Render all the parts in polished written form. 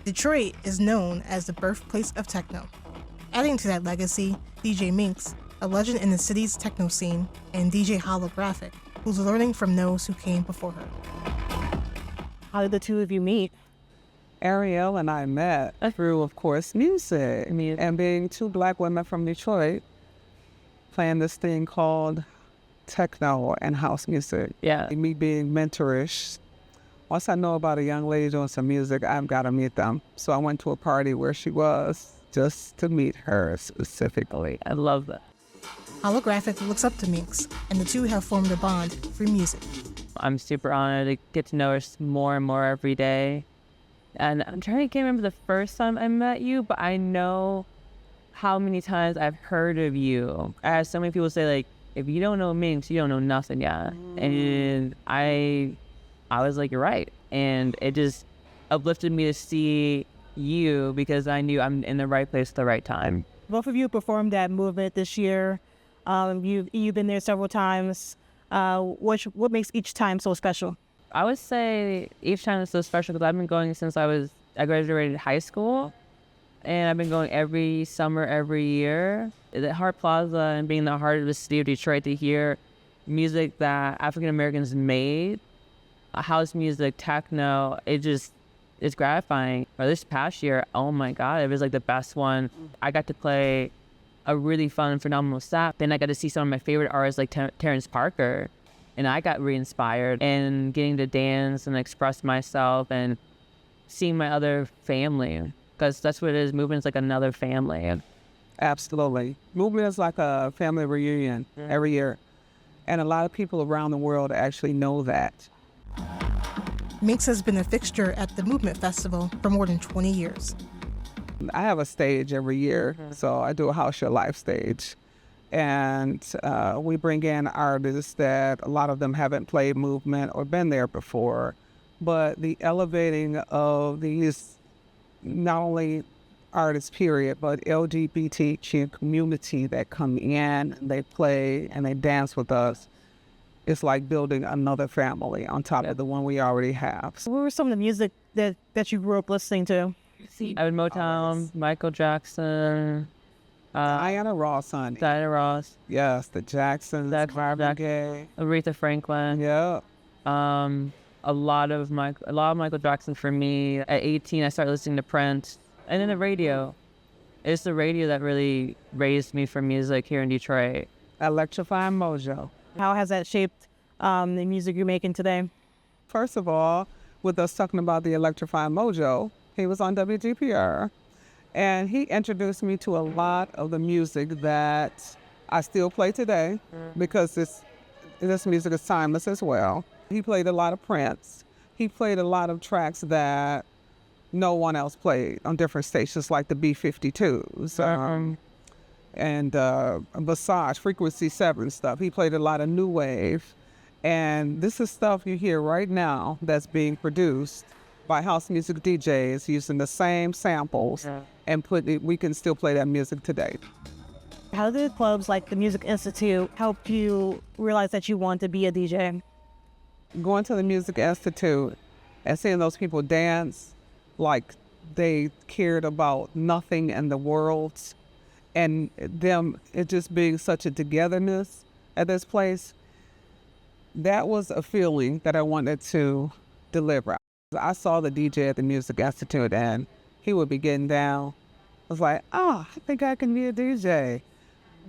Detroit is known as the birthplace of techno. Adding to that legacy, DJ Minx, a legend in the city's techno scene, and DJ Holographic, who's learning from those who came before her. How did the two of you meet? Ariel and I met through, of course, music. And being two Black women from Detroit, playing this thing called techno and house music. Yeah. Me being mentorish. Once I know about a young lady doing some music, I've got to meet them. So I went to a party where she was just to meet her specifically. I love that. Holographic looks up to Minx, and the two have formed a bond through music. I'm super honored to get to know her more and more every day. And I'm trying to remember the first time I met you, but I know how many times I've heard of you. I have so many people say, like, if you don't know Minx, you don't know nothing yet. And I was like, you're right. And it just uplifted me to see you because I knew I'm in the right place at the right time. Both of you performed at Movement this year. You've been there several times. What makes each time so special? I would say each time is so special because I've been going since I graduated high school. And I've been going every summer, every year. At Hart Plaza and being the heart of the city of Detroit to hear music that African Americans made, house music, techno, it's gratifying. Or this past year, oh my God, it was like the best one. I got to play a really fun, phenomenal set. Then I got to see some of my favorite artists like Terrence Parker. And I got re-inspired and getting to dance and express myself and seeing my other family. Because that's what it is. Movement is like another family. Absolutely. Movement is like a family reunion every year. And a lot of people around the world actually know that. Minx has been a fixture at the Movement Festival for more than 20 years. I have a stage every year, so I do a House Your Life stage. And we bring in artists that a lot of them haven't played Movement or been there before. But the elevating of these, not only artists, period, but LGBTQ community that come in, they play and they dance with us. It's like building another family on top of the one we already have. What were some of the music that you grew up listening to? I would Motown, Michael Jackson, Diana Ross, honey. Diana Ross. Yes, the Jacksons, Marvin Gaye, Aretha Franklin. Yeah. A lot of Michael Jackson for me. At 18, I started listening to Prince, and then the radio. It's the radio that really raised me for music here in Detroit. Electrifying Mojo. How has that shaped the music you're making today? First of all, with us talking about the Electrifying Mojo, he was on WGPR, and he introduced me to a lot of the music that I still play today because this music is timeless as well. He played a lot of Prince. He played a lot of tracks that no one else played on different stations, like the B-52s and Visage, Frequency 7 stuff. He played a lot of new wave. And this is stuff you hear right now that's being produced by house music DJs using the same samples and we can still play that music today. How did clubs like the Music Institute help you realize that you want to be a DJ? Going to the Music Institute and seeing those people dance like they cared about nothing in the world, and it just being such a togetherness at this place, that was a feeling that I wanted to deliver. I saw the DJ at the Music Institute and he would be getting down. I was like, I think I can be a DJ.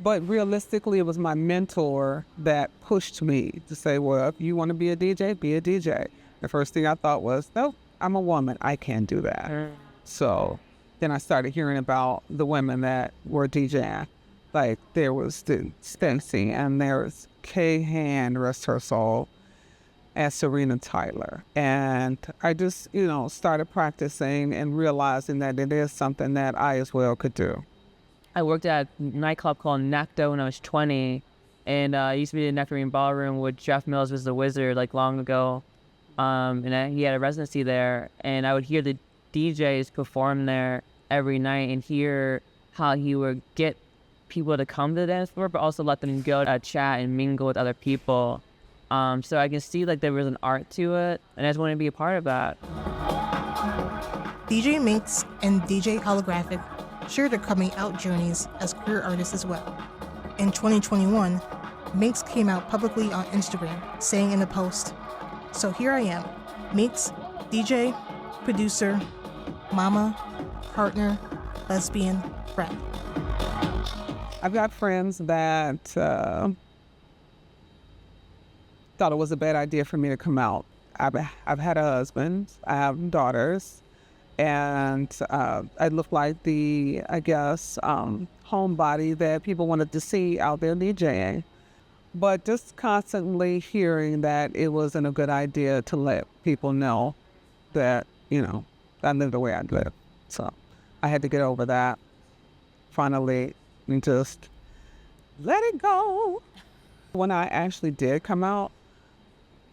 But realistically, it was my mentor that pushed me to say, well, if you want to be a DJ, be a DJ. The first thing I thought was, nope, I'm a woman. I can't do that. So then I started hearing about the women that were DJing. Like there was Stency and there was Kay Hand, rest her soul, and Serena Tyler. And I just, started practicing and realizing that it is something that I as well could do. I worked at a nightclub called Necto when I was 20, and I used to be in the Nectarine Ballroom with Jeff Mills was the wizard like long ago. He had a residency there, and I would hear the DJs perform there every night and hear how he would get people to come to the dance floor, but also let them go chat and mingle with other people. So I can see like there was an art to it, and I just want to be a part of that. DJ Minx and DJ Holographic share their coming out journeys as queer artists as well. In 2021, Minx came out publicly on Instagram, saying in a post, "So here I am, Minx, DJ, producer, mama, partner, lesbian, friend." I've got friends that thought it was a bad idea for me to come out. I've had a husband, I have daughters, and I look like the, I guess, homebody that people wanted to see out there DJing. But just constantly hearing that it wasn't a good idea to let people know that, I live the way I live. So I had to get over that finally and just let it go. When I actually did come out,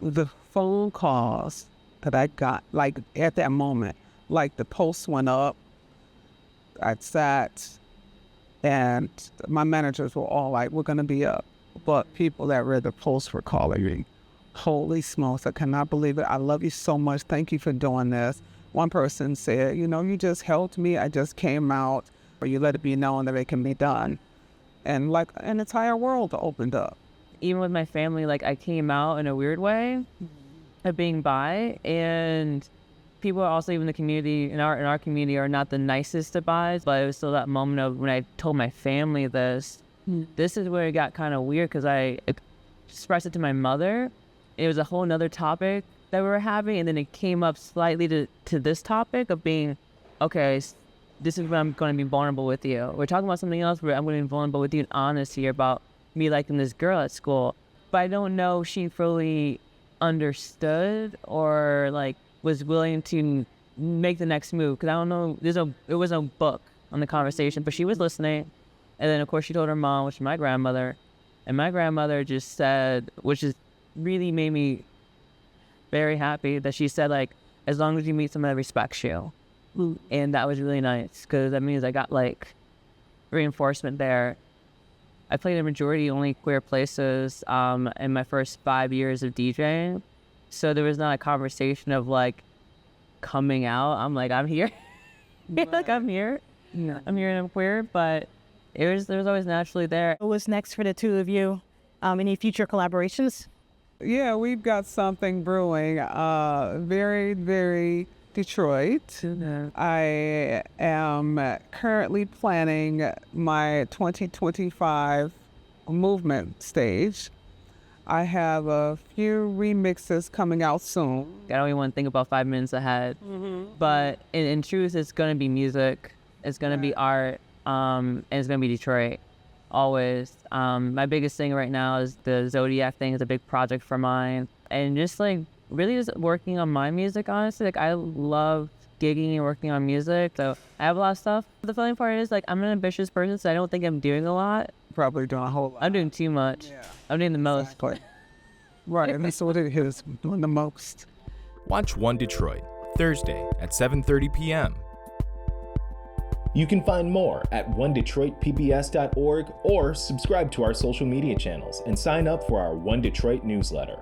the phone calls that I got, like at that moment, like the post went up, I sat, and my managers were all like, "We're gonna be up." But people that read the post were calling me, "Holy smokes, I cannot believe it. I love you so much. Thank you for doing this." One person said, "You just helped me. I just came out, or you let it be known that it can be done." And like an entire world opened up. Even with my family, like I came out in a weird way of being bi, and people are also, even the community in our community, are not the nicest to bis, but it was still that moment of when I told my family this. This is where it got kind of weird, because I expressed it to my mother. It was a whole nother topic that we were having, and then it came up slightly to this topic of being, okay, this is when I'm going to be vulnerable with you. We're talking about something else where I'm going to be vulnerable with you and honest here about me liking this girl at school. But I don't know if she fully understood or like was willing to make the next move, because I don't know, it was a book on the conversation, but she was listening. And then of course she told her mom, which is my grandmother, and my grandmother just said, which is really made me very happy, that she said, like, as long as you meet someone that respects you. And that was really nice, because that means I got like reinforcement there. I played a majority only queer places in my first 5 years of DJing, so there was not a conversation of like coming out. I'm like, I'm here. Like I'm here. Yeah. I'm here and I'm queer, but there was always naturally there. What's next for the two of you? Any future collaborations? Yeah, we've got something brewing. Very, very Detroit. I am currently planning my 2025 movement stage. I have a few remixes coming out soon. I don't even want to think about 5 minutes ahead. But in truth, it's going to be music. It's going to be art. And it's going to be Detroit. Always. My biggest thing right now is the Zodiac thing. Is a big project for mine. And just like really just working on my music, honestly. Like I love gigging and working on music. So I have a lot of stuff. The funny part is like I'm an ambitious person, so I don't think I'm doing a lot. Probably doing a whole lot. I'm doing too much. Yeah. I'm doing the most. Exactly. Right, and that's what it is, doing the most. Watch One Detroit, Thursday at 7:30 p.m. You can find more at onedetroitpbs.org or subscribe to our social media channels and sign up for our One Detroit newsletter.